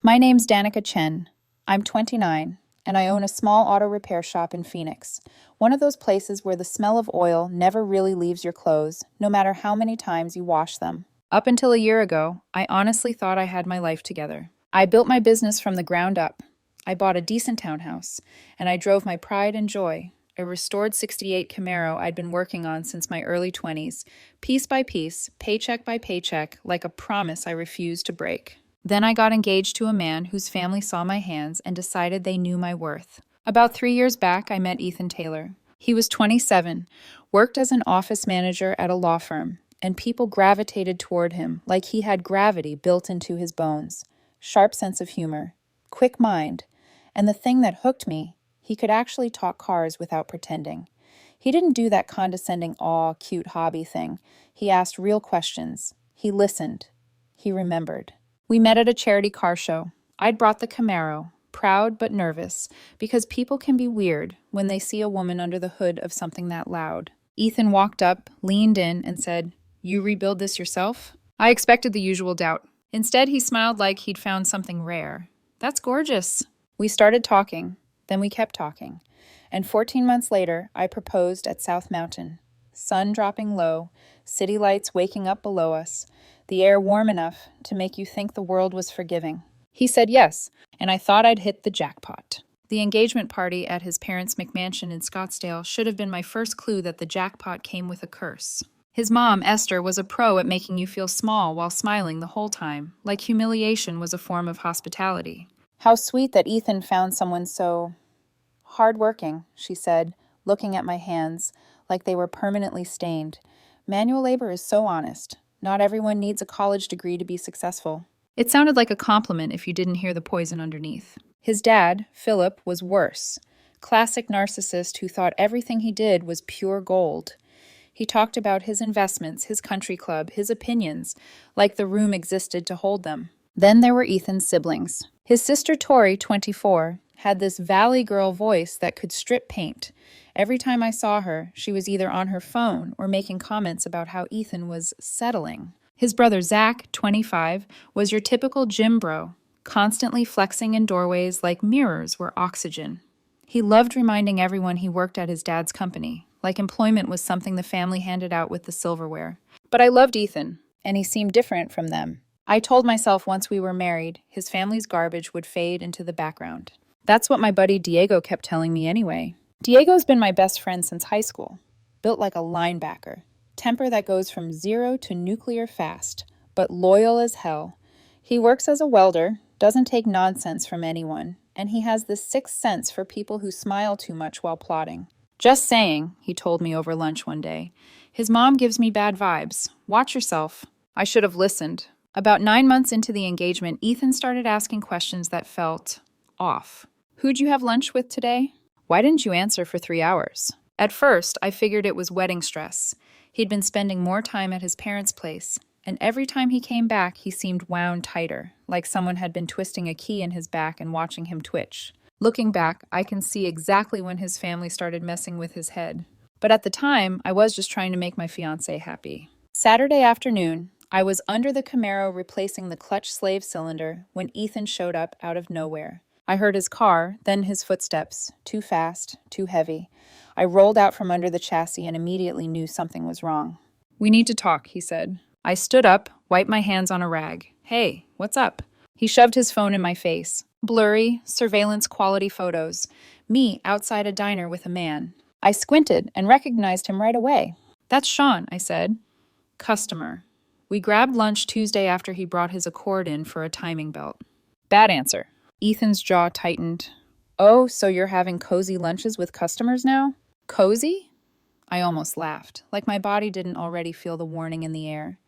My name's Danica Chen. I'm 29, and I own a small auto repair shop in Phoenix. One of those places where the smell of oil never really leaves your clothes, no matter how many times you wash them. Up until a year ago, I honestly thought I had my life together. I built my business from the ground up. I bought a decent townhouse, and I drove my pride and joy, a restored 68 Camaro I'd been working on since my early 20s, piece by piece, paycheck by paycheck, like a promise I refused to break. Then I got engaged to a man whose family saw my hands and decided they knew my worth. About 3 years back, I met Ethan Taylor. He was 27, worked as an office manager at a law firm, and people gravitated toward him like he had gravity built into his bones. Sharp sense of humor, quick mind, and the thing that hooked me, he could actually talk cars without pretending. He didn't do that condescending, aw, cute hobby thing. He asked real questions. He listened. He remembered. We met at a charity car show. I'd brought the Camaro, proud but nervous, because people can be weird when they see a woman under the hood of something that loud. Ethan walked up, leaned in, and said, "You rebuild this yourself?" I expected the usual doubt. Instead, he smiled like he'd found something rare. "That's gorgeous." We started talking, then we kept talking. And 14 months later, I proposed at South Mountain. Sun dropping low, city lights waking up below us, the air warm enough to make you think the world was forgiving. He said yes, and I thought I'd hit the jackpot. The engagement party at his parents' McMansion in Scottsdale should have been my first clue that the jackpot came with a curse. His mom, Esther, was a pro at making you feel small while smiling the whole time, like humiliation was a form of hospitality. "How sweet that Ethan found someone so hardworking," she said, looking at my hands like they were permanently stained. "Manual labor is so honest. Not everyone needs a college degree to be successful." It sounded like a compliment if you didn't hear the poison underneath. His dad, Philip, was worse. Classic narcissist who thought everything he did was pure gold. He talked about his investments, his country club, his opinions, like the room existed to hold them. Then there were Ethan's siblings. His sister Tori, 24, had this valley girl voice that could strip paint. Every time I saw her, she was either on her phone or making comments about how Ethan was settling. His brother Zach, 25, was your typical gym bro, constantly flexing in doorways like mirrors were oxygen. He loved reminding everyone he worked at his dad's company, like employment was something the family handed out with the silverware. But I loved Ethan, and he seemed different from them. I told myself once we were married, his family's garbage would fade into the background. That's what my buddy Diego kept telling me anyway. Diego's been my best friend since high school. Built like a linebacker. Temper that goes from 0 to nuclear fast, but loyal as hell. He works as a welder, doesn't take nonsense from anyone, and he has this sixth sense for people who smile too much while plotting. "Just saying," he told me over lunch one day. "His mom gives me bad vibes. Watch yourself." I should have listened. About 9 months into the engagement, Ethan started asking questions that felt off. "Who'd you have lunch with today? Why didn't you answer for 3 hours?" At first, I figured it was wedding stress. He'd been spending more time at his parents' place, and every time he came back, he seemed wound tighter, like someone had been twisting a key in his back and watching him twitch. Looking back, I can see exactly when his family started messing with his head. But at the time, I was just trying to make my fiancé happy. Saturday afternoon, I was under the Camaro replacing the clutch slave cylinder when Ethan showed up out of nowhere. I heard his car, then his footsteps. Too fast, too heavy. I rolled out from under the chassis and immediately knew something was wrong. "We need to talk," he said. I stood up, wiped my hands on a rag. "Hey, what's up?" He shoved his phone in my face. Blurry, surveillance-quality photos. Me outside a diner with a man. I squinted and recognized him right away. "That's Sean," I said. Customer. We grabbed lunch Tuesday after he brought his Accord in for a timing belt. Bad answer. Ethan's jaw tightened. "Oh, so you're having cozy lunches with customers now?" "Cozy?" I almost laughed, like my body didn't already feel the warning in the air.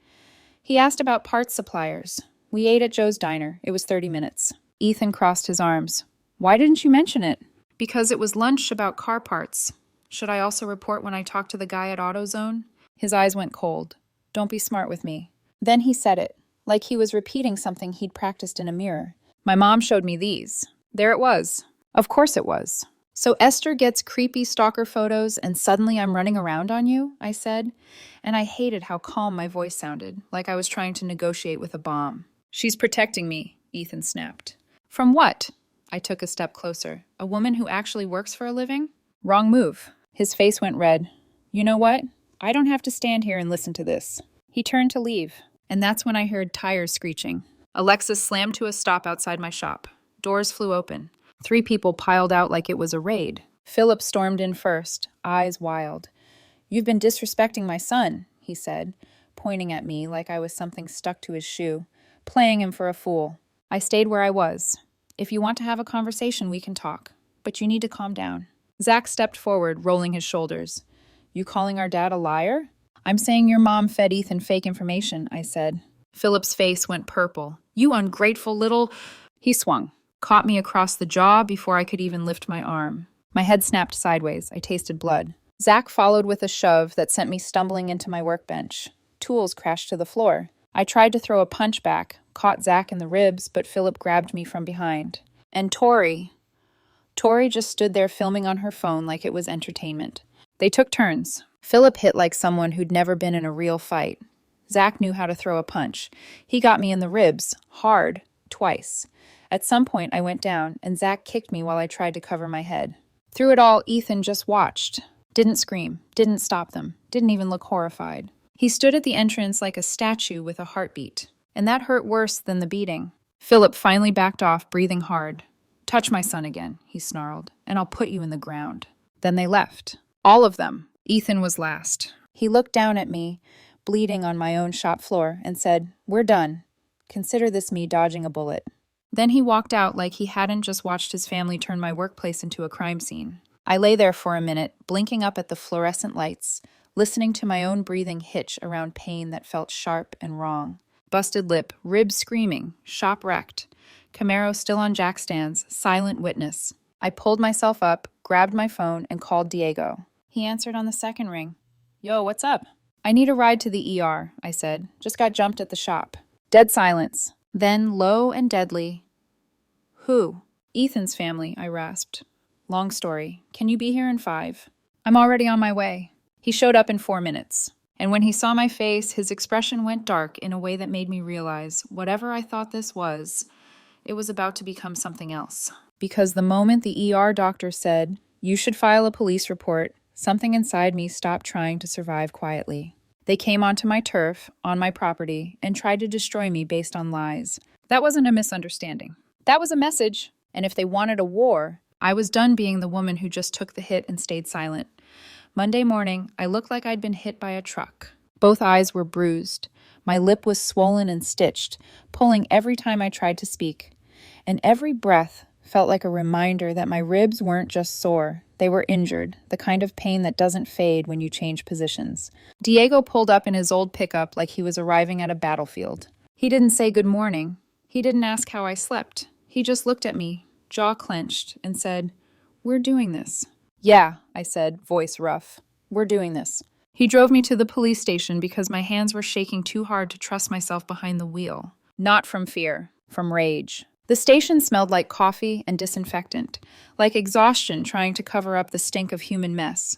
He asked about parts suppliers. We ate at Joe's diner. It was 30 minutes. Ethan crossed his arms. "Why didn't you mention it?" "Because it was lunch about car parts. Should I also report when I talked to the guy at AutoZone?" His eyes went cold. "Don't be smart with me." Then he said it, like he was repeating something he'd practiced in a mirror. "My mom showed me these." There it was. Of course it was. "So Esther gets creepy stalker photos and suddenly I'm running around on you?" I said. And I hated how calm my voice sounded, like I was trying to negotiate with a bomb. "She's protecting me," Ethan snapped. From what? I took a step closer. A woman who actually works for a living? Wrong move. His face went red. You know what? I don't have to stand here and listen to this. He turned to leave, and that's when I heard tires screeching. Alexa slammed to a stop outside my shop. Doors flew open. 3 people piled out like it was a raid. Philip stormed in first, eyes wild. You've been disrespecting my son, he said, pointing at me like I was something stuck to his shoe, playing him for a fool. I stayed where I was. If you want to have a conversation, we can talk, but you need to calm down. Zach stepped forward, rolling his shoulders. You calling our dad a liar? I'm saying your mom fed Ethan fake information, I said. Philip's face went purple. You ungrateful little... He swung, caught me across the jaw before I could even lift my arm. My head snapped sideways. I tasted blood. Zach followed with a shove that sent me stumbling into my workbench. Tools crashed to the floor. I tried to throw a punch back, caught Zach in the ribs, but Philip grabbed me from behind. And Tori just stood there filming on her phone like it was entertainment. They took turns. Philip hit like someone who'd never been in a real fight. Zach knew how to throw a punch. He got me in the ribs, hard, twice. At some point, I went down, and Zach kicked me while I tried to cover my head. Through it all, Ethan just watched. Didn't scream, didn't stop them, didn't even look horrified. He stood at the entrance like a statue with a heartbeat. And that hurt worse than the beating. Philip finally backed off, breathing hard. Touch my son again, he snarled, and I'll put you in the ground. Then they left. All of them. Ethan was last. He looked down at me, bleeding on my own shop floor, and said, We're done. Consider this me dodging a bullet. Then he walked out like he hadn't just watched his family turn my workplace into a crime scene. I lay there for a minute, blinking up at the fluorescent lights, listening to my own breathing hitch around pain that felt sharp and wrong. Busted lip, ribs screaming, shop wrecked. Camaro still on jack stands, silent witness. I pulled myself up, grabbed my phone, and called Diego. He answered on the second ring. Yo, what's up? I need a ride to the ER, I said. Just got jumped at the shop. Dead silence. Then, low and deadly. Who? Ethan's family, I rasped. Long story. Can you be here in 5? I'm already on my way. He showed up in 4 minutes. And when he saw my face, his expression went dark in a way that made me realize, whatever I thought this was, it was about to become something else. Because the moment the ER doctor said, you should file a police report, something inside me stopped trying to survive quietly. They came onto my turf, on my property, and tried to destroy me based on lies. That wasn't a misunderstanding. That was a message. And if they wanted a war, I was done being the woman who just took the hit and stayed silent. Monday morning, I looked like I'd been hit by a truck. Both eyes were bruised. My lip was swollen and stitched, pulling every time I tried to speak. And every breath felt like a reminder that my ribs weren't just sore. They were injured, the kind of pain that doesn't fade when you change positions. Diego pulled up in his old pickup like he was arriving at a battlefield. He didn't say good morning. He didn't ask how I slept. He just looked at me, jaw clenched, and said, We're doing this. Yeah, I said, voice rough. We're doing this. He drove me to the police station because my hands were shaking too hard to trust myself behind the wheel. Not from fear, from rage. The station smelled like coffee and disinfectant, like exhaustion trying to cover up the stink of human mess.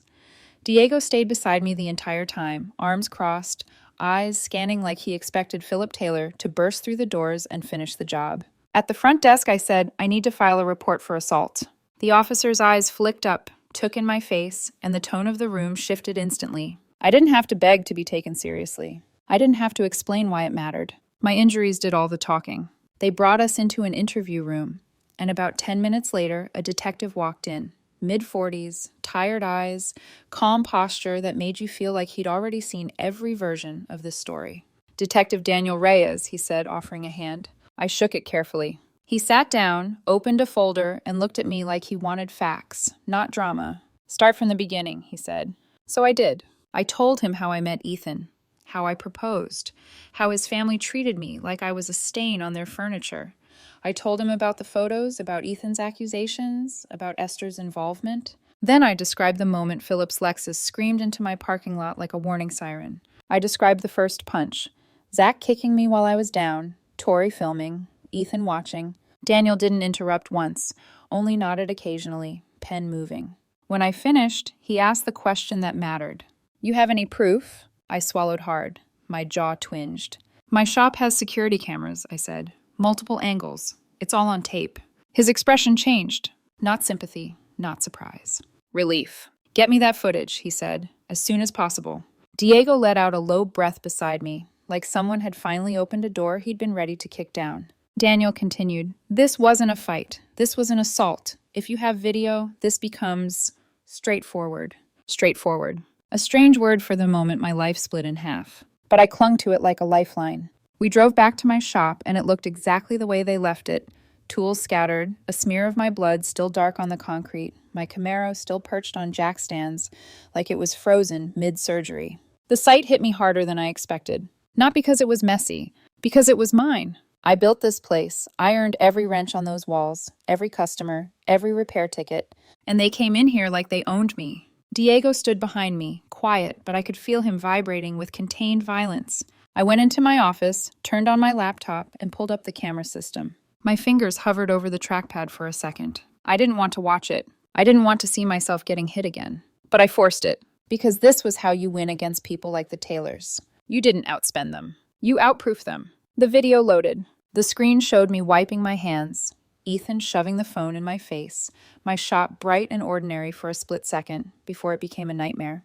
Diego stayed beside me the entire time, arms crossed, eyes scanning like he expected Philip Taylor to burst through the doors and finish the job. At the front desk, I said, I need to file a report for assault. The officer's eyes flicked up, took in my face, and the tone of the room shifted instantly. I didn't have to beg to be taken seriously. I didn't have to explain why it mattered. My injuries did all the talking. They brought us into an interview room, and about 10 minutes later, a detective walked in. Mid-40s, tired eyes, calm posture that made you feel like he'd already seen every version of this story. Detective Daniel Reyes, he said, offering a hand. I shook it carefully. He sat down, opened a folder, and looked at me like he wanted facts, not drama. Start from the beginning, he said. So I did. I told him how I met Ethan, how I proposed, how his family treated me like I was a stain on their furniture. I told him about the photos, about Ethan's accusations, about Esther's involvement. Then I described the moment Philip's Lexus screamed into my parking lot like a warning siren. I described the first punch. Zach kicking me while I was down, Tori filming, Ethan watching. Daniel didn't interrupt once, only nodded occasionally, pen moving. When I finished, he asked the question that mattered. You have any proof? I swallowed hard. My jaw twinged. My shop has security cameras, I said. Multiple angles. It's all on tape. His expression changed. Not sympathy, not surprise. Relief. Get me that footage, he said, as soon as possible. Diego let out a low breath beside me, like someone had finally opened a door he'd been ready to kick down. Daniel continued, "This wasn't a fight. This was an assault. If you have video, this becomes straightforward." Straightforward. A strange word for the moment my life split in half. But I clung to it like a lifeline. We drove back to my shop, and it looked exactly the way they left it. Tools scattered, a smear of my blood still dark on the concrete, my Camaro still perched on jack stands like it was frozen mid-surgery. The sight hit me harder than I expected. Not because it was messy, because it was mine. I built this place. I earned every wrench on those walls, every customer, every repair ticket, and they came in here like they owned me. Diego stood behind me, quiet, but I could feel him vibrating with contained violence. I went into my office, turned on my laptop, and pulled up the camera system. My fingers hovered over the trackpad for a second. I didn't want to watch it. I didn't want to see myself getting hit again. But I forced it, because this was how you win against people like the Taylors. You didn't outspend them. You outproof them. The video loaded. The screen showed me wiping my hands, Ethan shoving the phone in my face, my shop bright and ordinary for a split second before it became a nightmare.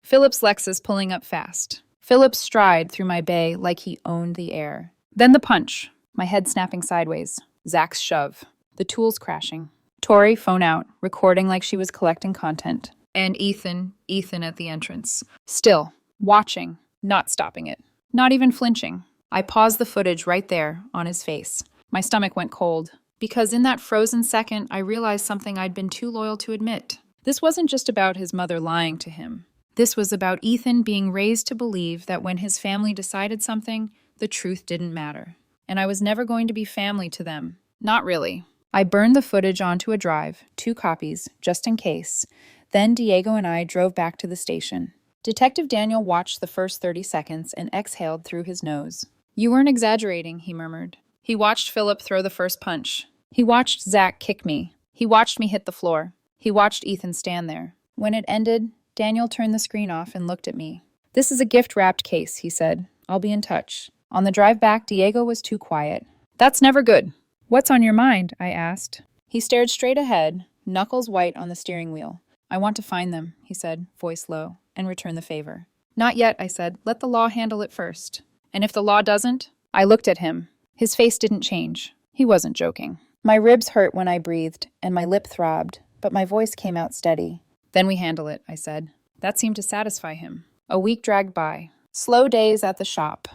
Philip's Lexus pulling up fast. Philip's stride through my bay like he owned the air. Then the punch, my head snapping sideways. Zach's shove. The tools crashing. Tori, phone out, recording like she was collecting content. And Ethan at the entrance. Still, watching, not stopping it. Not even flinching. I paused the footage right there, on his face. My stomach went cold. Because in that frozen second, I realized something I'd been too loyal to admit. This wasn't just about his mother lying to him. This was about Ethan being raised to believe that when his family decided something, the truth didn't matter. And I was never going to be family to them. Not really. I burned the footage onto a drive, 2 copies, just in case. Then Diego and I drove back to the station. Detective Daniel watched the first 30 seconds and exhaled through his nose. "You weren't exaggerating," he murmured. He watched Philip throw the first punch. He watched Zach kick me. He watched me hit the floor. He watched Ethan stand there. When it ended, Daniel turned the screen off and looked at me. "This is a gift-wrapped case," he said. "I'll be in touch." On the drive back, Diego was too quiet. "That's never good." "What's on your mind?" I asked. He stared straight ahead, knuckles white on the steering wheel. "I want to find them," he said, voice low, "and return the favor." "Not yet," I said. "Let the law handle it first." "And if the law doesn't?" I looked at him. His face didn't change. He wasn't joking. My ribs hurt when I breathed, and my lip throbbed, but my voice came out steady. "Then we handle it," I said. That seemed to satisfy him. A week dragged by. Slow days at the shop.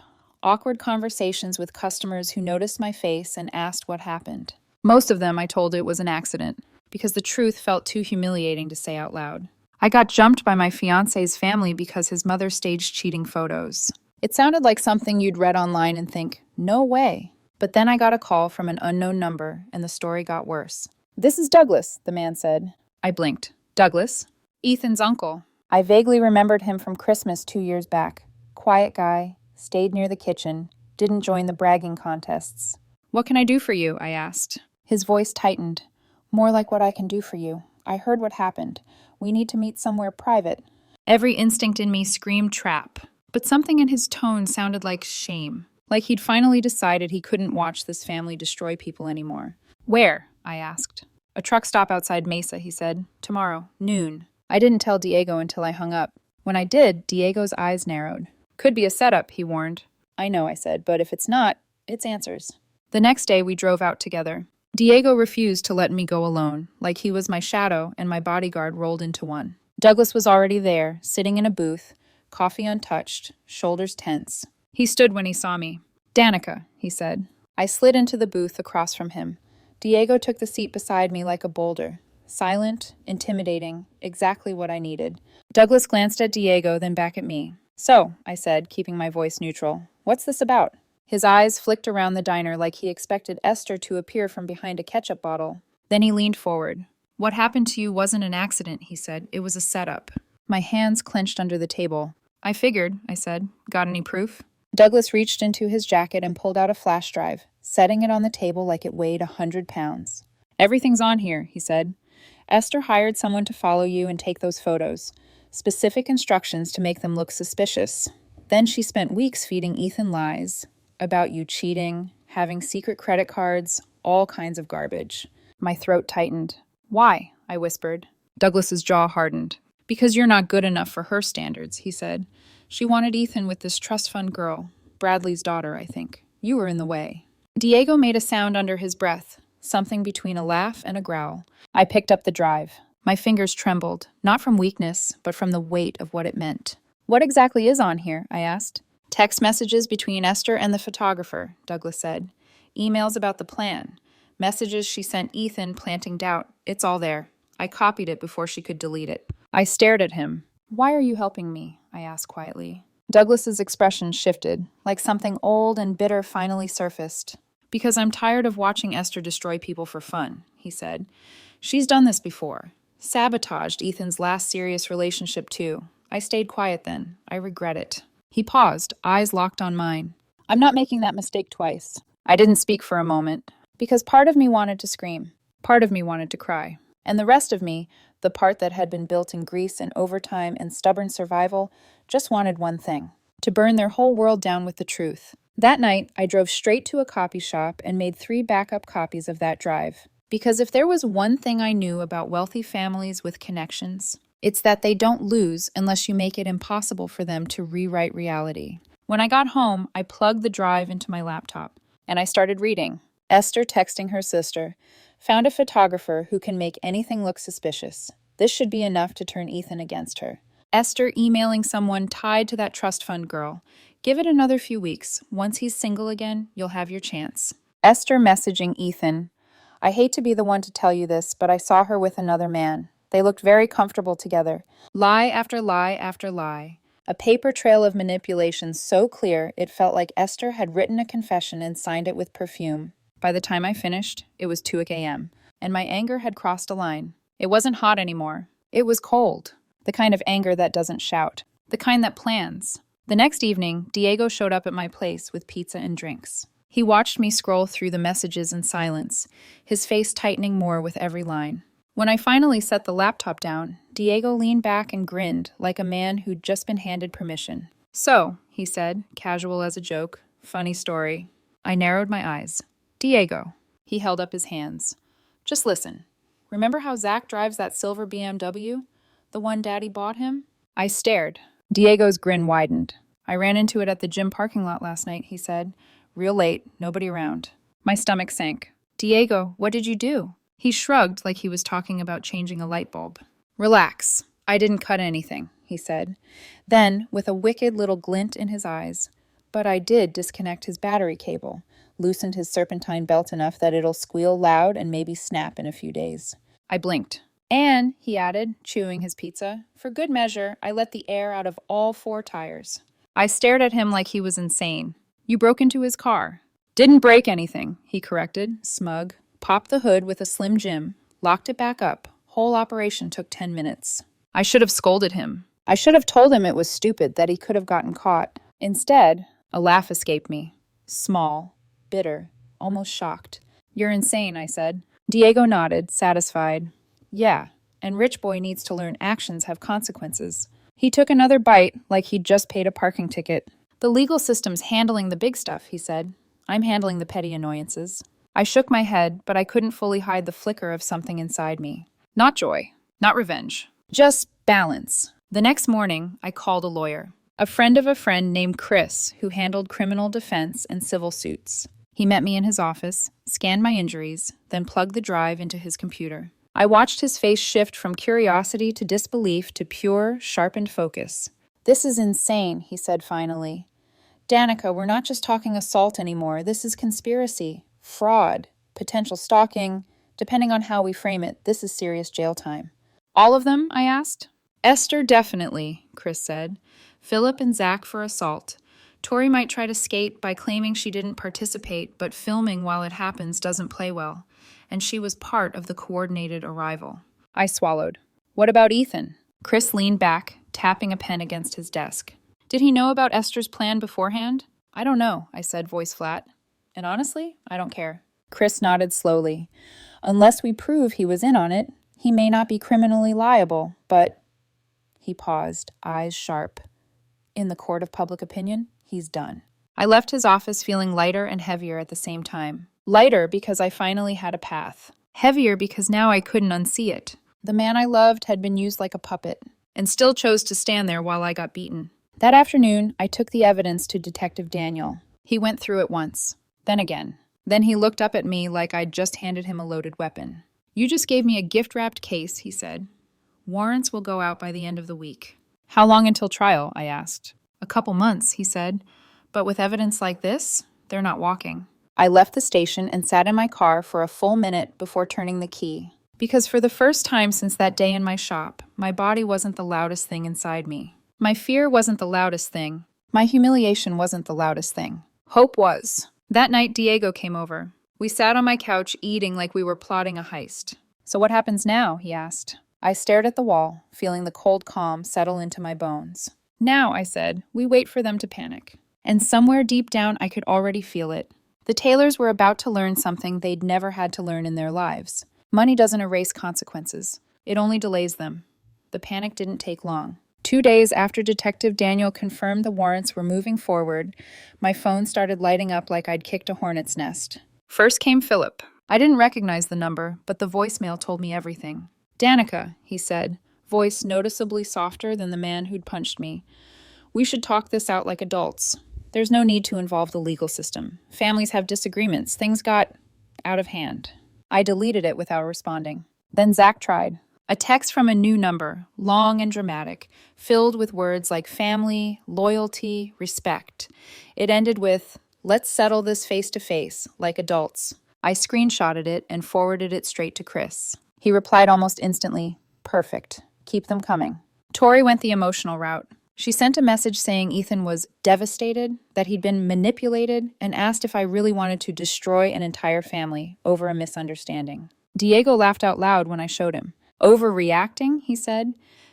Awkward conversations with customers who noticed my face and asked what happened. Most of them I told it was an accident, because the truth felt too humiliating to say out loud. I got jumped by my fiancé's family because his mother staged cheating photos. It sounded like something you'd read online and think, no way. But then I got a call from an unknown number, and the story got worse. "This is Douglas," the man said. I blinked. "Douglas?" "Ethan's uncle." I vaguely remembered him from Christmas 2 years back. Quiet guy, stayed near the kitchen, didn't join the bragging contests. "What can I do for you?" I asked. His voice tightened. "More like what I can do for you. I heard what happened. We need to meet somewhere private." Every instinct in me screamed trap, but something in his tone sounded like shame, like he'd finally decided he couldn't watch this family destroy people anymore. "Where?" I asked. "A truck stop outside Mesa," he said. "Tomorrow, noon." I didn't tell Diego until I hung up. When I did, Diego's eyes narrowed. "Could be a setup," he warned. "I know," I said, "but if it's not, it's answers." The next day, we drove out together. Diego refused to let me go alone, like he was my shadow and my bodyguard rolled into one. Douglas was already there, sitting in a booth, coffee untouched, shoulders tense. He stood when he saw me. "Danica," he said. I slid into the booth across from him. Diego took the seat beside me like a boulder. Silent, intimidating, exactly what I needed. Douglas glanced at Diego, then back at me. "So," I said, keeping my voice neutral, "what's this about?" His eyes flicked around the diner like he expected Esther to appear from behind a ketchup bottle. Then he leaned forward. "What happened to you wasn't an accident," he said. "It was a setup." My hands clenched under the table. "I figured," I said. "Got any proof?" Douglas reached into his jacket and pulled out a flash drive, setting it on the table like it weighed 100 pounds. "Everything's on here," he said. "Esther hired someone to follow you and take those photos. Specific instructions to make them look suspicious. Then she spent weeks feeding Ethan lies about you cheating, having secret credit cards, all kinds of garbage. My throat tightened. Why? I whispered. Douglas's jaw hardened. Because you're not good enough for her standards, he said. She wanted Ethan with this trust fund girl. Bradley's daughter, I think. You were in the way. Diego made a sound under his breath, something between a laugh and a growl. I picked up the drive. My fingers trembled, not from weakness, but from the weight of what it meant. What exactly is on here? I asked. Text messages between Esther and the photographer, Douglas said. Emails about the plan. Messages she sent Ethan planting doubt. It's all there. I copied it before she could delete it. I stared at him. Why are you helping me? I asked quietly. Douglas's expression shifted, like something old and bitter finally surfaced. Because I'm tired of watching Esther destroy people for fun, he said. She's done this before. Sabotaged Ethan's last serious relationship too. I stayed quiet then. I regret it. He paused, eyes locked on mine. I'm not making that mistake twice. I didn't speak for a moment, because part of me wanted to scream. Part of me wanted to cry. And the rest of me, the part that had been built in grease and overtime and stubborn survival, just wanted one thing: to burn their whole world down with the truth. That night, I drove straight to a copy shop and made 3 backup copies of that drive. Because if there was one thing I knew about wealthy families with connections, it's that they don't lose unless you make it impossible for them to rewrite reality. When I got home, I plugged the drive into my laptop, and I started reading. Esther texting her sister. Found a photographer who can make anything look suspicious. This should be enough to turn Ethan against her. Esther emailing someone tied to that trust fund girl. Give it another few weeks. Once he's single again, you'll have your chance. Esther messaging Ethan. I hate to be the one to tell you this, but I saw her with another man. They looked very comfortable together. Lie after lie after lie. A paper trail of manipulation so clear it felt like Esther had written a confession and signed it with perfume. By the time I finished, it was 2 a.m., and my anger had crossed a line. It wasn't hot anymore. It was cold. The kind of anger that doesn't shout. The kind that plans. The next evening, Diego showed up at my place with pizza and drinks. He watched me scroll through the messages in silence, his face tightening more with every line. When I finally set the laptop down, Diego leaned back and grinned like a man who'd just been handed permission. So, he said, casual as a joke, funny story. I narrowed my eyes. Diego. He held up his hands. Just listen. Remember how Zach drives that silver BMW? The one Daddy bought him? I stared. Diego's grin widened. I ran into it at the gym parking lot last night, he said. Real late, nobody around. My stomach sank. Diego, what did you do? He shrugged like he was talking about changing a light bulb. Relax. I didn't cut anything, he said. Then, with a wicked little glint in his eyes, but I did disconnect his battery cable. Loosened his serpentine belt enough that it'll squeal loud and maybe snap in a few days. I blinked. And, he added, chewing his pizza, for good measure, I let the air out of all 4 tires. I stared at him like he was insane. You broke into his car. Didn't break anything, he corrected, smug. Popped the hood with a Slim Jim, locked it back up. Whole operation took 10 minutes. I should have scolded him. I should have told him it was stupid, that he could have gotten caught. Instead, a laugh escaped me. Small. Bitter, almost shocked. You're insane, I said. Diego nodded, satisfied. Yeah, and rich boy needs to learn actions have consequences. He took another bite, like he'd just paid a parking ticket. The legal system's handling the big stuff, he said. I'm handling the petty annoyances. I shook my head, but I couldn't fully hide the flicker of something inside me. Not joy, not revenge, just balance. The next morning, I called a lawyer. A friend of a friend named Chris, who handled criminal defense and civil suits. He met me in his office, scanned my injuries, then plugged the drive into his computer. I watched his face shift from curiosity to disbelief to pure, sharpened focus. This is insane, he said finally. Danica, we're not just talking assault anymore. This is conspiracy, fraud, potential stalking. Depending on how we frame it, this is serious jail time. All of them? I asked. Esther, definitely, Chris said. Philip and Zach for assault. Tori might try to skate by claiming she didn't participate, but filming while it happens doesn't play well. And she was part of the coordinated arrival. I swallowed. What about Ethan? Chris leaned back, tapping a pen against his desk. Did he know about Esther's plan beforehand? I don't know, I said, voice flat. And honestly, I don't care. Chris nodded slowly. Unless we prove he was in on it, he may not be criminally liable, but... He paused, eyes sharp. In the court of public opinion, he's done. I left his office feeling lighter and heavier at the same time. Lighter because I finally had a path. Heavier because now I couldn't unsee it. The man I loved had been used like a puppet, and still chose to stand there while I got beaten. That afternoon, I took the evidence to Detective Daniel. He went through it once, then again. Then he looked up at me like I'd just handed him a loaded weapon. "You just gave me a gift-wrapped case," he said. "Warrants will go out by the end of the week." "How long until trial?" I asked. "A couple months," he said. "But with evidence like this, they're not walking." I left the station and sat in my car for a full minute before turning the key. Because for the first time since that day in my shop, my body wasn't the loudest thing inside me. My fear wasn't the loudest thing. My humiliation wasn't the loudest thing. Hope was. That night, Diego came over. We sat on my couch eating like we were plotting a heist. "So what happens now?" he asked. I stared at the wall, feeling the cold calm settle into my bones. "Now," I said, "we wait for them to panic." And somewhere deep down, I could already feel it. The Taylors were about to learn something they'd never had to learn in their lives. Money doesn't erase consequences. It only delays them. The panic didn't take long. 2 days after Detective Daniel confirmed the warrants were moving forward, my phone started lighting up like I'd kicked a hornet's nest. First came Philip. I didn't recognize the number, but the voicemail told me everything. "Danica," he said, voice noticeably softer than the man who'd punched me. "We should talk this out like adults. There's no need to involve the legal system. Families have disagreements. Things got out of hand." I deleted it without responding. Then Zach tried. A text from a new number, long and dramatic, filled with words like family, loyalty, respect. It ended with, "Let's settle this face-to-face, like adults." I screenshotted it and forwarded it straight to Chris. He replied almost instantly, "Perfect. Keep them coming." Tori went the emotional route. She sent a message saying Ethan was devastated, that he'd been manipulated, and asked if I really wanted to destroy an entire family over a misunderstanding. Diego laughed out loud when I showed him. "Overreacting?" he said.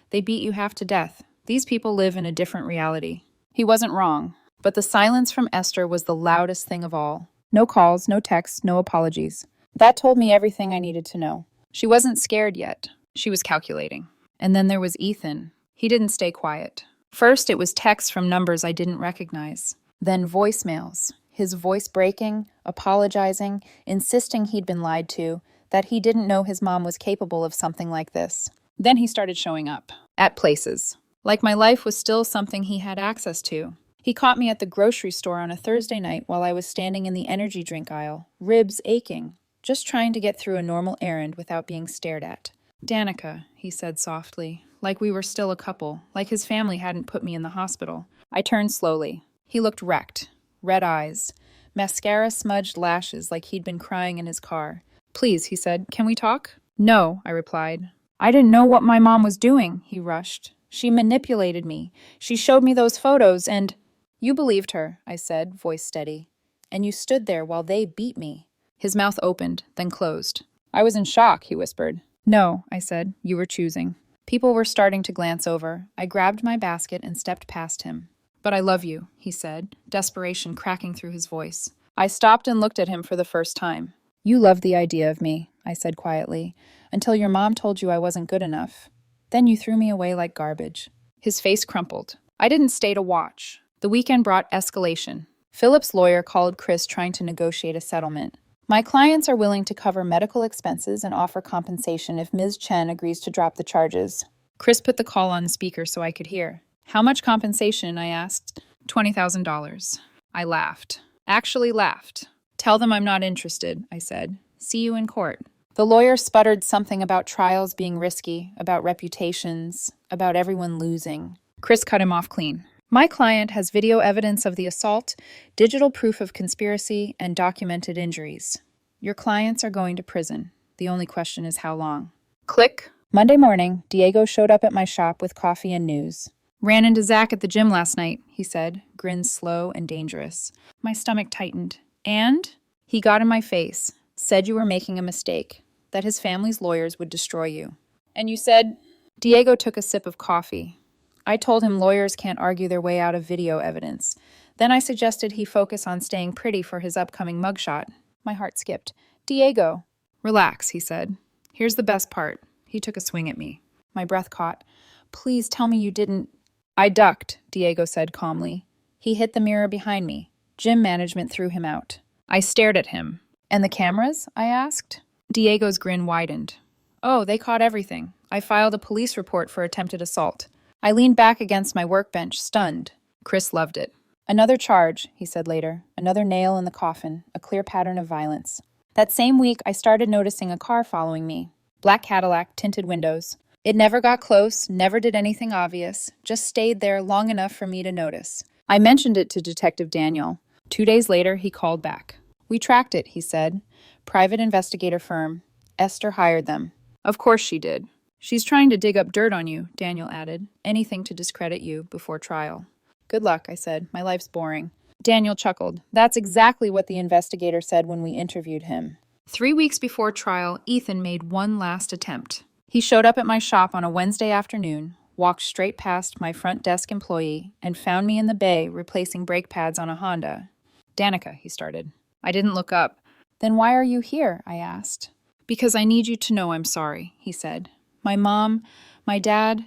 "They beat you half to death. These people live in a different reality." He wasn't wrong, but the silence from Esther was the loudest thing of all. No calls, no texts, no apologies. That told me everything I needed to know. She wasn't scared yet. She was calculating. And then there was Ethan. He didn't stay quiet. First, it was texts from numbers I didn't recognize. Then voicemails. His voice breaking, apologizing, insisting he'd been lied to, that he didn't know his mom was capable of something like this. Then he started showing up. At places. Like my life was still something he had access to. He caught me at the grocery store on a Thursday night while I was standing in the energy drink aisle, ribs aching, just trying to get through a normal errand without being stared at. "Danica," he said softly, like we were still a couple, like his family hadn't put me in the hospital. I turned slowly. He looked wrecked. Red eyes. Mascara-smudged lashes like he'd been crying in his car. "Please," he said, "can we talk?" "No," I replied. "I didn't know what my mom was doing," he rushed. "She manipulated me. She showed me those photos and—" "You believed her," I said, voice steady. "And you stood there while they beat me." His mouth opened, then closed. "I was in shock," he whispered. "No," I said, "you were choosing." People were starting to glance over. I grabbed my basket and stepped past him. "But I love you," he said, desperation cracking through his voice. I stopped and looked at him for the first time. "You loved the idea of me," I said quietly, "until your mom told you I wasn't good enough. Then you threw me away like garbage." His face crumpled. I didn't stay to watch. The weekend brought escalation. Philip's lawyer called Chris trying to negotiate a settlement. "My clients are willing to cover medical expenses and offer compensation if Ms. Chen agrees to drop the charges." Chris put the call on speaker so I could hear. "How much compensation?" I asked. $20,000. I laughed. Actually laughed. "Tell them I'm not interested," I said. "See you in court." The lawyer sputtered something about trials being risky, about reputations, about everyone losing. Chris cut him off clean. "My client has video evidence of the assault, digital proof of conspiracy, and documented injuries. Your clients are going to prison. The only question is how long." Click. Monday morning, Diego showed up at my shop with coffee and news. "Ran into Zach at the gym last night," he said, grin slow and dangerous. My stomach tightened. "And?" "He got in my face, said you were making a mistake, that his family's lawyers would destroy you." "And you said—" Diego took a sip of coffee. I told him lawyers can't argue their way out of video evidence. Then I suggested he focus on staying pretty for his upcoming mugshot. My heart skipped. "Diego." "Relax," he said. "Here's the best part." He took a swing at me. My breath caught. "Please tell me you didn't—" "I ducked," Diego said calmly. He hit the mirror behind me. Gym management threw him out. I stared at him. And the cameras? I asked. Diego's grin widened. Oh, they caught everything. I filed a police report for attempted assault. I leaned back against my workbench, stunned. Chris loved it. Another charge, he said later. Another nail in the coffin, a clear pattern of violence. That same week, I started noticing a car following me. Black Cadillac, tinted windows. It never got close, never did anything obvious, just stayed there long enough for me to notice. I mentioned it to Detective Daniel. 2 days later, he called back. We tracked it, he said. Private investigator firm. Esther hired them. Of course she did. She's trying to dig up dirt on you, Daniel added. Anything to discredit you before trial. Good luck, I said. My life's boring. Daniel chuckled. That's exactly what the investigator said when we interviewed him. 3 weeks before trial, Ethan made one last attempt. He showed up at my shop on a Wednesday afternoon, walked straight past my front desk employee, and found me in the bay replacing brake pads on a Honda. Danica, he started. I didn't look up. Then why are you here? I asked. Because I need you to know I'm sorry, he said. My mom, my dad,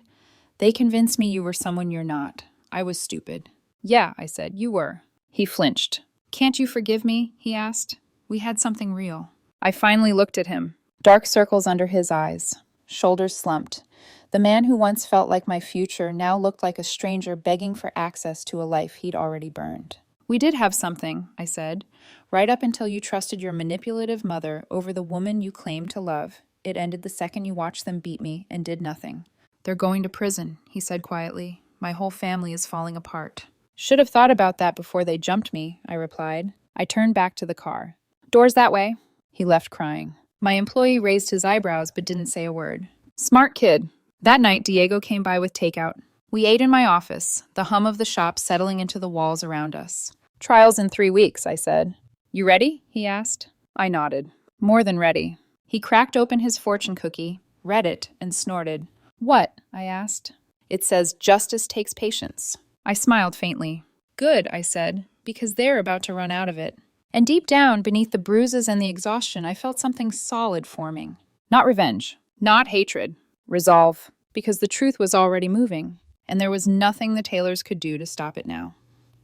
they convinced me you were someone you're not. I was stupid. Yeah, I said, you were. He flinched. Can't you forgive me? He asked. We had something real. I finally looked at him. Dark circles under his eyes. Shoulders slumped. The man who once felt like my future now looked like a stranger begging for access to a life he'd already burned. We did have something, I said. Right up until you trusted your manipulative mother over the woman you claimed to love. It ended the second you watched them beat me and did nothing. They're going to prison, he said quietly. My whole family is falling apart. Should have thought about that before they jumped me, I replied. I turned back to the car. Doors that way. He left crying. My employee raised his eyebrows but didn't say a word. Smart kid. That night, Diego came by with takeout. We ate in my office, the hum of the shop settling into the walls around us. Trial's in 3 weeks, I said. You ready? He asked. I nodded. More than ready. He cracked open his fortune cookie, read it, and snorted. What? I asked. It says, justice takes patience. I smiled faintly. Good, I said, because they're about to run out of it. And deep down, beneath the bruises and the exhaustion, I felt something solid forming. Not revenge. Not hatred. Resolve. Because the truth was already moving, and there was nothing the Taylors could do to stop it now.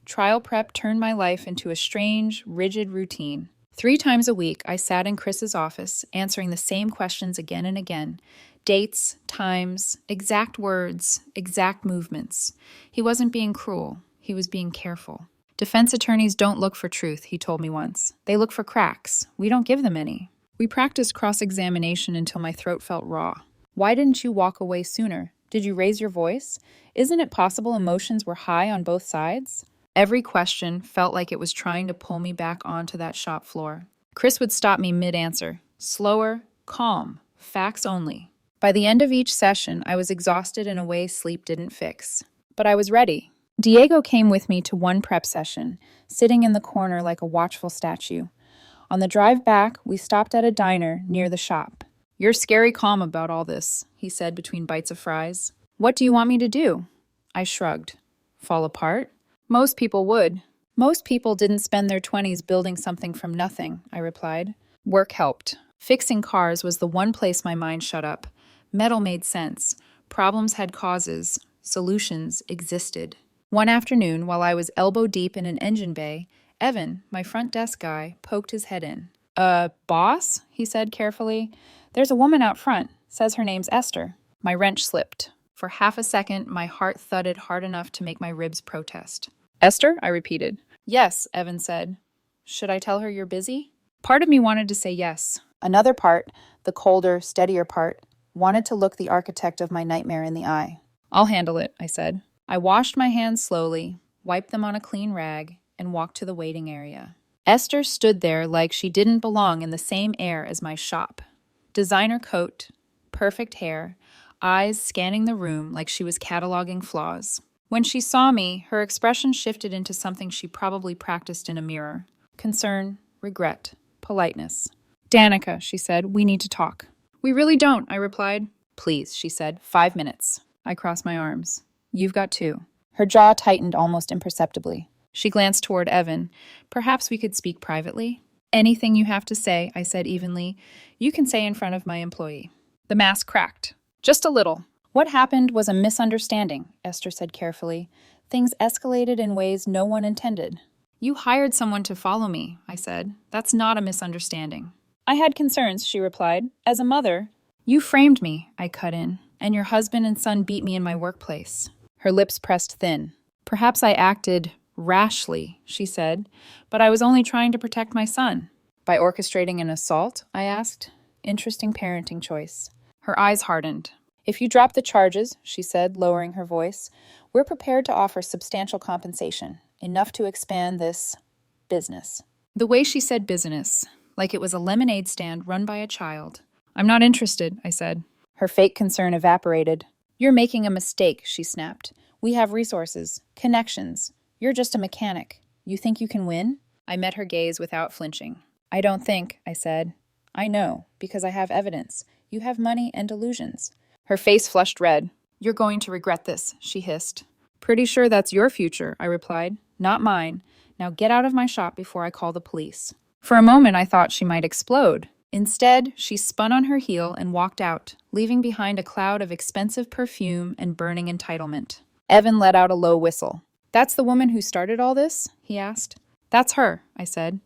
Trial prep turned my life into a strange, rigid routine. 3 times a week, I sat in Chris's office, answering the same questions again and again. Dates, times, exact words, exact movements. He wasn't being cruel. He was being careful. Defense attorneys don't look for truth, he told me once. They look for cracks. We don't give them any. We practiced cross-examination until my throat felt raw. Why didn't you walk away sooner? Did you raise your voice? Isn't it possible emotions were high on both sides? Every question felt like it was trying to pull me back onto that shop floor. Chris would stop me mid-answer. Slower, calm, facts only. By the end of each session, I was exhausted in a way sleep didn't fix. But I was ready. Diego came with me to one prep session, sitting in the corner like a watchful statue. On the drive back, we stopped at a diner near the shop. You're scary calm about all this, he said between bites of fries. What do you want me to do? I shrugged. Fall apart? Most people would. Most people didn't spend their 20s building something from nothing, I replied. Work helped. Fixing cars was the one place my mind shut up. Metal made sense. Problems had causes. Solutions existed. One afternoon, while I was elbow deep in an engine bay, Evan, my front desk guy, poked his head in. Boss? He said carefully. There's a woman out front. Says her name's Esther. My wrench slipped. For half a second, my heart thudded hard enough to make my ribs protest. Esther? I repeated. Yes, Evan said. Should I tell her you're busy? Part of me wanted to say yes. Another part, the colder, steadier part, wanted to look the architect of my nightmare in the eye. I'll handle it, I said. I washed my hands slowly, wiped them on a clean rag, and walked to the waiting area. Esther stood there like she didn't belong in the same air as my shop. Designer coat, perfect hair, eyes scanning the room like she was cataloging flaws. When she saw me, her expression shifted into something she probably practiced in a mirror. Concern, regret, politeness. Danica, she said, we need to talk. We really don't, I replied. Please, she said, 5 minutes. I crossed my arms. You've got 2. Her jaw tightened almost imperceptibly. She glanced toward Evan. Perhaps we could speak privately? Anything you have to say, I said evenly, you can say in front of my employee. The mask cracked. Just a little. What happened was a misunderstanding, Esther said carefully. Things escalated in ways no one intended. You hired someone to follow me, I said. That's not a misunderstanding. I had concerns, she replied. As a mother, you framed me, I cut in, and your husband and son beat me in my workplace. Her lips pressed thin. Perhaps I acted rashly, she said, but I was only trying to protect my son. By orchestrating an assault? I asked. Interesting parenting choice. Her eyes hardened. If you drop the charges, she said, lowering her voice, we're prepared to offer substantial compensation, enough to expand this business. The way she said business, like it was a lemonade stand run by a child. I'm not interested, I said. Her fake concern evaporated. You're making a mistake, she snapped. We have resources, connections. You're just a mechanic. You think you can win? I met her gaze without flinching. I don't think, I said. I know, because I have evidence. You have money and illusions. Her face flushed red. You're going to regret this, she hissed. Pretty sure that's your future, I replied. Not mine. Now get out of my shop before I call the police. For a moment, I thought she might explode. Instead, she spun on her heel and walked out, leaving behind a cloud of expensive perfume and burning entitlement. Evan let out a low whistle. That's the woman who started all this? He asked. That's her, I said.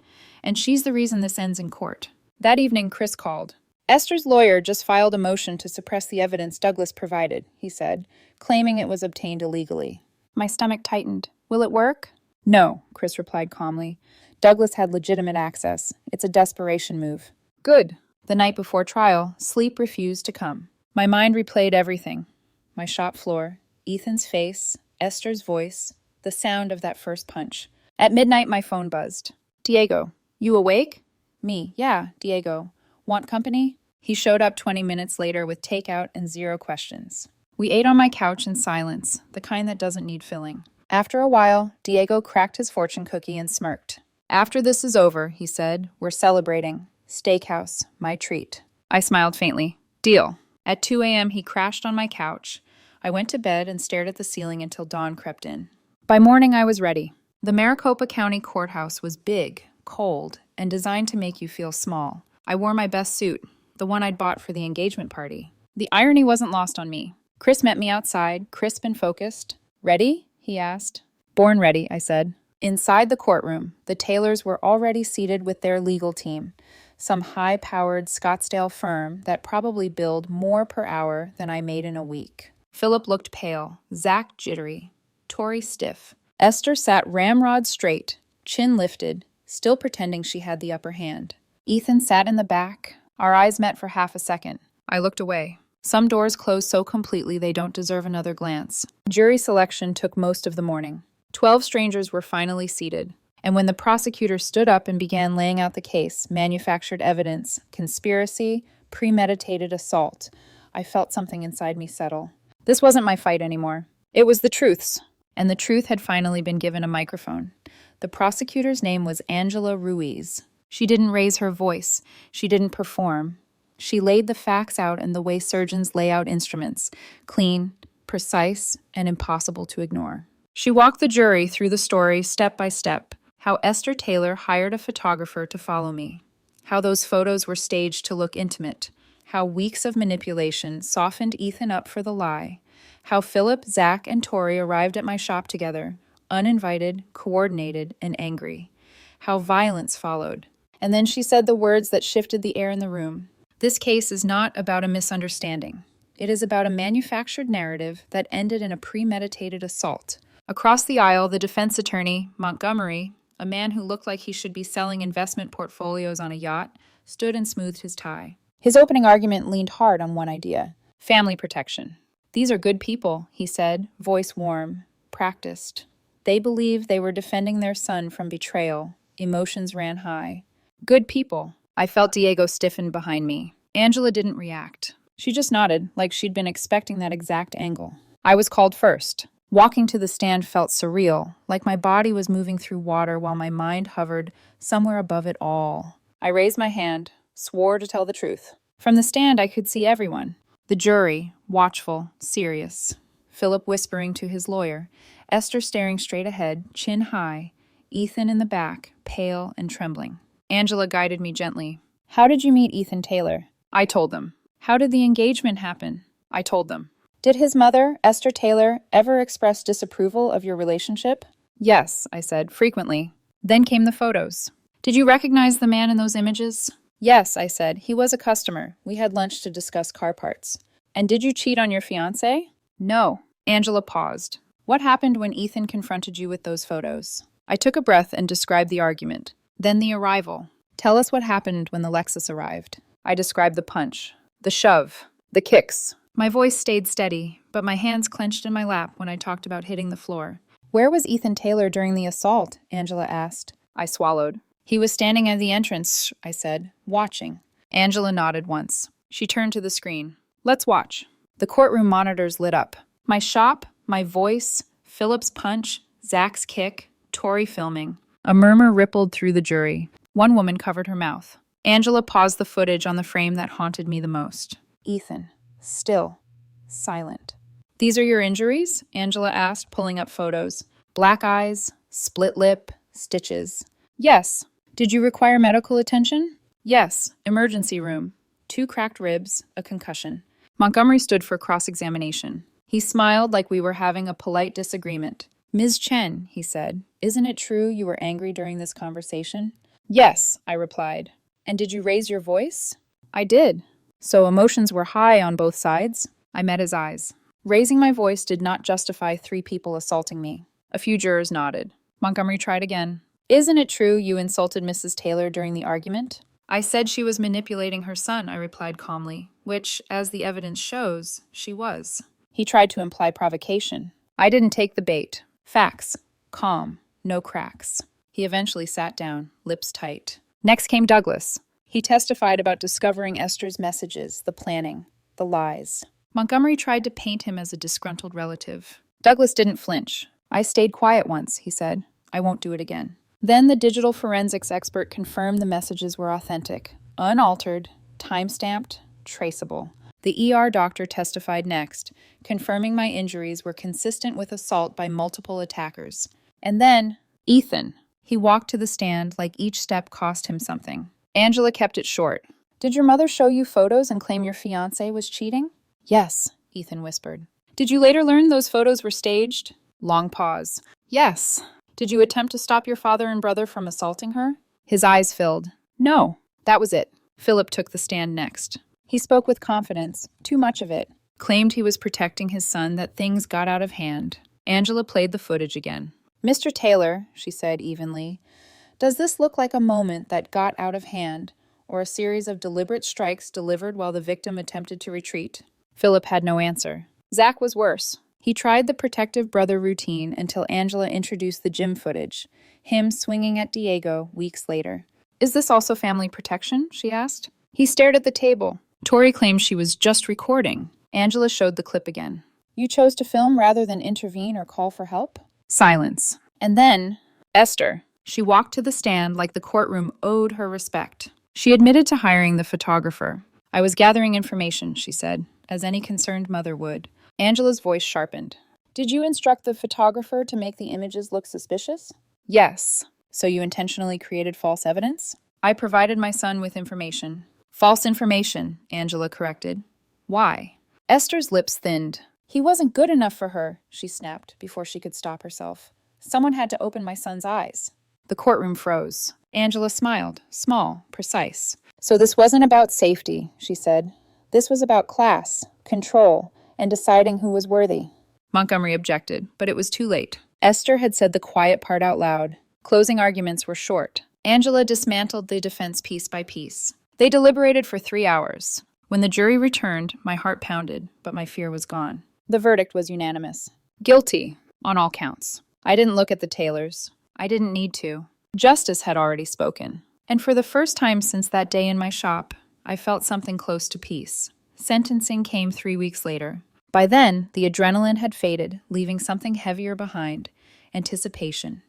And she's the reason this ends in court. That evening, Chris called. Esther's lawyer just filed a motion to suppress the evidence Douglas provided, he said, claiming it was obtained illegally. My stomach tightened. Will it work? No, Chris replied calmly. Douglas had legitimate access. It's a desperation move. Good. The night before trial, sleep refused to come. My mind replayed everything. My shop floor, Ethan's face, Esther's voice, the sound of that first punch. At midnight, my phone buzzed. Diego, you awake? Me, yeah, Diego. Want company? He showed up 20 minutes later with takeout and 0 questions. We ate on my couch in silence, the kind that doesn't need filling. After a while, Diego cracked his fortune cookie and smirked. After this is over, he said, we're celebrating. Steakhouse, my treat. I smiled faintly. Deal. At 2 a.m., he crashed on my couch. I went to bed and stared at the ceiling until dawn crept in. By morning, I was ready. The Maricopa County Courthouse was big, cold, and designed to make you feel small. I wore my best suit, the one I'd bought for the engagement party. The irony wasn't lost on me. Chris met me outside, crisp and focused. Ready? He asked. Born ready, I said. Inside the courtroom, the Taylors were already seated with their legal team, some high-powered Scottsdale firm that probably billed more per hour than I made in a week. Philip looked pale, Zach jittery, Tori stiff. Esther sat ramrod straight, chin lifted, still pretending she had the upper hand. Ethan sat in the back. Our eyes met for half a second. I looked away. Some doors close so completely they don't deserve another glance. Jury selection took most of the morning. 12 strangers were finally seated. And when the prosecutor stood up and began laying out the case, manufactured evidence, conspiracy, premeditated assault, I felt something inside me settle. This wasn't my fight anymore. It was the truth's. And the truth had finally been given a microphone. The prosecutor's name was Angela Ruiz. She didn't raise her voice. She didn't perform. She laid the facts out in the way surgeons lay out instruments, clean, precise, and impossible to ignore. She walked the jury through the story step by step, how Esther Taylor hired a photographer to follow me, how those photos were staged to look intimate, how weeks of manipulation softened Ethan up for the lie, how Philip, Zach, and Tori arrived at my shop together, uninvited, coordinated, and angry, how violence followed. And then she said the words that shifted the air in the room. This case is not about a misunderstanding. It is about a manufactured narrative that ended in a premeditated assault. Across the aisle, the defense attorney, Montgomery, a man who looked like he should be selling investment portfolios on a yacht, stood and smoothed his tie. His opening argument leaned hard on one idea: family protection. These are good people, he said, voice warm, practiced. They believed they were defending their son from betrayal. Emotions ran high. Good people. I felt Diego stiffen behind me. Angela didn't react. She just nodded, like she'd been expecting that exact angle. I was called first. Walking to the stand felt surreal, like my body was moving through water while my mind hovered somewhere above it all. I raised my hand, swore to tell the truth. From the stand, I could see everyone. The jury, watchful, serious. Philip whispering to his lawyer. Esther staring straight ahead, chin high. Ethan in the back, pale and trembling. Angela guided me gently. How did you meet Ethan Taylor? I told them. How did the engagement happen? I told them. Did his mother, Esther Taylor, ever express disapproval of your relationship? Yes, I said, frequently. Then came the photos. Did you recognize the man in those images? Yes, I said. He was a customer. We had lunch to discuss car parts. And did you cheat on your fiancé? No. Angela paused. What happened when Ethan confronted you with those photos? I took a breath and described the argument. Then the arrival. Tell us what happened when the Lexus arrived. I described the punch, the shove, the kicks. My voice stayed steady, but my hands clenched in my lap when I talked about hitting the floor. Where was Ethan Taylor during the assault? Angela asked. I swallowed. He was standing at the entrance, I said, watching. Angela nodded once. She turned to the screen. Let's watch. The courtroom monitors lit up. My shop, my voice, Philip's punch, Zach's kick, Tori filming. A murmur rippled through the jury. One woman covered her mouth. Angela paused the footage on the frame that haunted me the most. Ethan, still, silent. These are your injuries? Angela asked, pulling up photos. Black eyes, split lip, stitches. Yes. Did you require medical attention? Yes. Emergency room. 2 cracked ribs, a concussion. Montgomery stood for cross-examination. He smiled like we were having a polite disagreement. Ms. Chen, he said, isn't it true you were angry during this conversation? Yes, I replied. And did you raise your voice? I did. So emotions were high on both sides? I met his eyes. Raising my voice did not justify 3 people assaulting me. A few jurors nodded. Montgomery tried again. Isn't it true you insulted Mrs. Taylor during the argument? I said she was manipulating her son, I replied calmly, which, as the evidence shows, she was. He tried to imply provocation. I didn't take the bait. Facts. Calm. No cracks. He eventually sat down, lips tight. Next came Douglas. He testified about discovering Esther's messages, the planning, the lies. Montgomery tried to paint him as a disgruntled relative. Douglas didn't flinch. I stayed quiet once, he said. I won't do it again. Then the digital forensics expert confirmed the messages were authentic, unaltered, time-stamped, traceable. The ER doctor testified next, confirming my injuries were consistent with assault by multiple attackers. And then, Ethan. He walked to the stand like each step cost him something. Angela kept it short. Did your mother show you photos and claim your fiancé was cheating? Yes, Ethan whispered. Did you later learn those photos were staged? Long pause. Yes. Did you attempt to stop your father and brother from assaulting her? His eyes filled. No. That was it. Philip took the stand next. He spoke with confidence, too much of it. Claimed he was protecting his son, that things got out of hand. Angela played the footage again. Mr. Taylor, she said evenly, does this look like a moment that got out of hand, or a series of deliberate strikes delivered while the victim attempted to retreat? Philip had no answer. Zach was worse. He tried the protective brother routine until Angela introduced the gym footage, him swinging at Diego weeks later. Is this also family protection? She asked. He stared at the table. Tori claimed she was just recording. Angela showed the clip again. You chose to film rather than intervene or call for help? Silence. And then, Esther. She walked to the stand like the courtroom owed her respect. She admitted to hiring the photographer. I was gathering information, she said, as any concerned mother would. Angela's voice sharpened. Did you instruct the photographer to make the images look suspicious? Yes. So you intentionally created false evidence? I provided my son with information. False information, Angela corrected. Why? Esther's lips thinned. He wasn't good enough for her, she snapped before she could stop herself. Someone had to open my son's eyes. The courtroom froze. Angela smiled, small, precise. So this wasn't about safety, she said. This was about class, control, and deciding who was worthy. Montgomery objected, but it was too late. Esther had said the quiet part out loud. Closing arguments were short. Angela dismantled the defense piece by piece. They deliberated for 3 hours. When the jury returned, my heart pounded, but my fear was gone. The verdict was unanimous. Guilty, on all counts. I didn't look at the Taylors. I didn't need to. Justice had already spoken. And for the first time since that day in my shop, I felt something close to peace. Sentencing came 3 weeks later. By then, the adrenaline had faded, leaving something heavier behind: anticipation.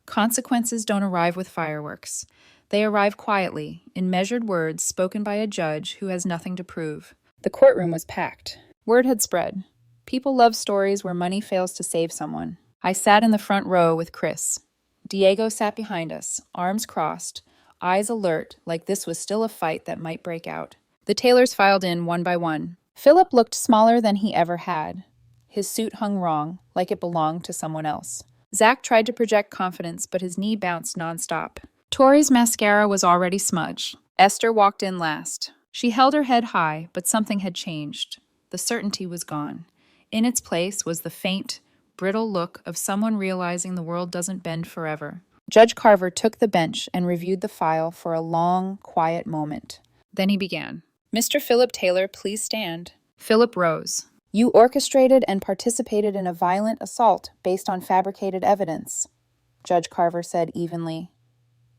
Consequences don't arrive with fireworks. They arrive quietly, in measured words spoken by a judge who has nothing to prove. The courtroom was packed. Word had spread. People love stories where money fails to save someone. I sat in the front row with Chris. Diego sat behind us, arms crossed, eyes alert, like this was still a fight that might break out. The Taylors filed in one by one. Philip looked smaller than he ever had. His suit hung wrong, like it belonged to someone else. Zach tried to project confidence, but his knee bounced nonstop. Tori's mascara was already smudged. Esther walked in last. She held her head high, but something had changed. The certainty was gone. In its place was the faint, brittle look of someone realizing the world doesn't bend forever. Judge Carver took the bench and reviewed the file for a long, quiet moment. Then he began. Mr. Philip Taylor, please stand. Philip rose. You orchestrated and participated in a violent assault based on fabricated evidence, Judge Carver said evenly.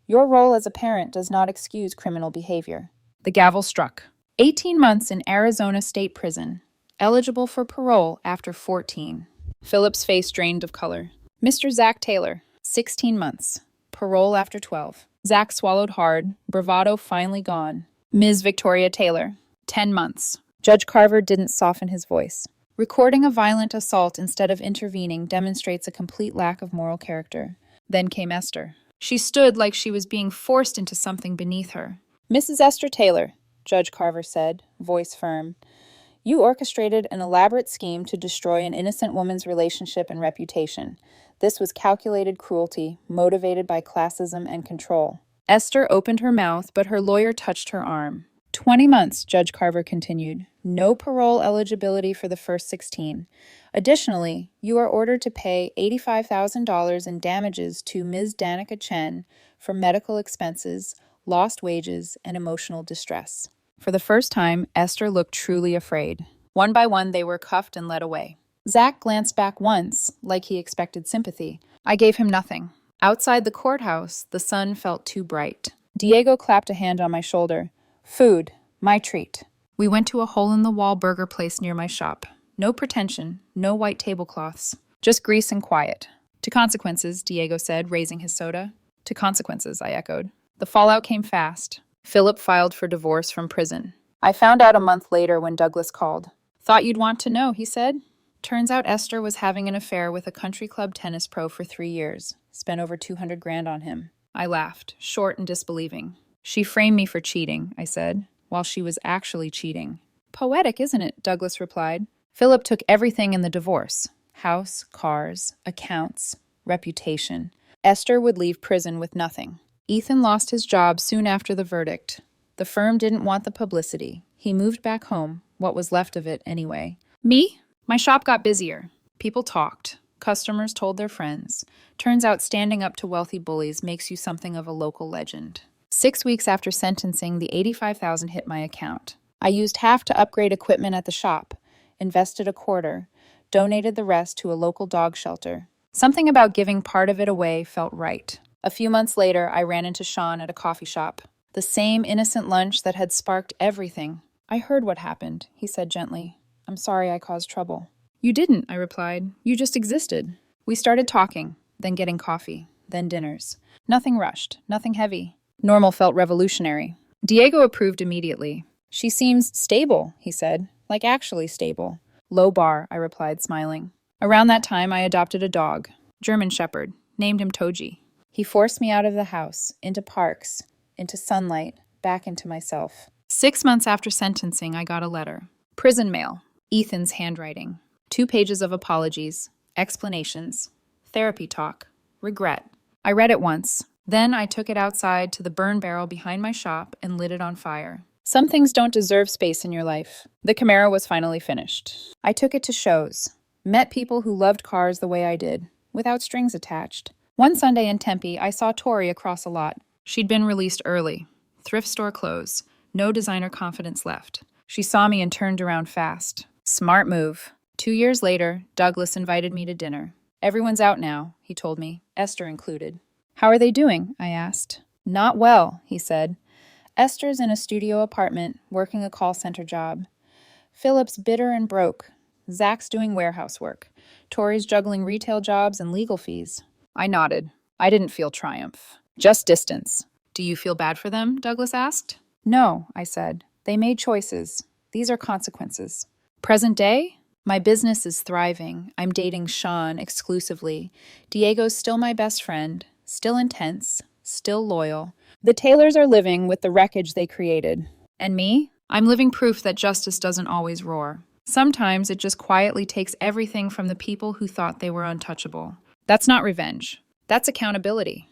Your role as a parent does not excuse criminal behavior. The gavel struck. 18 months in Arizona State Prison. Eligible for parole after 14. Philip's face drained of color. Mr. Zach Taylor, 16 months. Parole after 12. Zach swallowed hard, bravado finally gone. Ms. Victoria Taylor, 10 months. Judge Carver didn't soften his voice. Recording a violent assault instead of intervening demonstrates a complete lack of moral character. Then came Esther. She stood like she was being forced into something beneath her. Mrs. Esther Taylor, Judge Carver said, voice firm. You orchestrated an elaborate scheme to destroy an innocent woman's relationship and reputation. This was calculated cruelty, motivated by classism and control. Esther opened her mouth, but her lawyer touched her arm. 20 months, Judge Carver continued. No parole eligibility for the first 16. Additionally, you are ordered to pay $85,000 in damages to Ms. Danica Chen for medical expenses, lost wages, and emotional distress. For the first time, Esther looked truly afraid. One by one, they were cuffed and led away. Zach glanced back once, like he expected sympathy. I gave him nothing. Outside the courthouse, the sun felt too bright. Diego clapped a hand on my shoulder. Food, my treat. We went to a hole-in-the-wall burger place near my shop. No pretension, no white tablecloths. Just grease and quiet. To consequences, Diego said, raising his soda. To consequences, I echoed. The fallout came fast. Philip filed for divorce from prison. I found out a month later when Douglas called. Thought you'd want to know, he said. Turns out Esther was having an affair with a country club tennis pro for 3 years. Spent over $200,000 on him. I laughed, short and disbelieving. She framed me for cheating, I said, while she was actually cheating. Poetic, isn't it? Douglas replied. Philip took everything in the divorce. House, cars, accounts, reputation. Esther would leave prison with nothing. Ethan lost his job soon after the verdict. The firm didn't want the publicity. He moved back home, what was left of it anyway. Me? My shop got busier. People talked. Customers told their friends. Turns out standing up to wealthy bullies makes you something of a local legend. 6 weeks after sentencing, the $85,000 hit my account. I used half to upgrade equipment at the shop, invested a quarter, donated the rest to a local dog shelter. Something about giving part of it away felt right. A few months later, I ran into Sean at a coffee shop. The same innocent lunch that had sparked everything. I heard what happened, he said gently. I'm sorry I caused trouble. You didn't, I replied. You just existed. We started talking, then getting coffee, then dinners. Nothing rushed, nothing heavy. Normal felt revolutionary. Diego approved immediately. She seems stable, he said. Like actually stable. Low bar, I replied, smiling. Around that time, I adopted a dog. German Shepherd. Named him Toji. He forced me out of the house, into parks, into sunlight, back into myself. 6 months after sentencing, I got a letter. Prison mail. Ethan's handwriting. 2 pages of apologies, explanations, therapy talk, regret. I read it once. Then I took it outside to the burn barrel behind my shop and lit it on fire. Some things don't deserve space in your life. The Camaro was finally finished. I took it to shows. Met people who loved cars the way I did, without strings attached. One Sunday in Tempe, I saw Tori across a lot. She'd been released early. Thrift store clothes. No designer confidence left. She saw me and turned around fast. Smart move. 2 years later, Douglas invited me to dinner. Everyone's out now, he told me, Esther included. How are they doing? I asked. Not well, he said. Esther's in a studio apartment, working a call center job. Philip's bitter and broke. Zach's doing warehouse work. Tori's juggling retail jobs and legal fees. I nodded. I didn't feel triumph. Just distance. Do you feel bad for them? Douglas asked. No, I said. They made choices. These are consequences. Present day? My business is thriving. I'm dating Sean exclusively. Diego's still my best friend. Still intense, still loyal. The Taylors are living with the wreckage they created. And me? I'm living proof that justice doesn't always roar. Sometimes it just quietly takes everything from the people who thought they were untouchable. That's not revenge. That's accountability.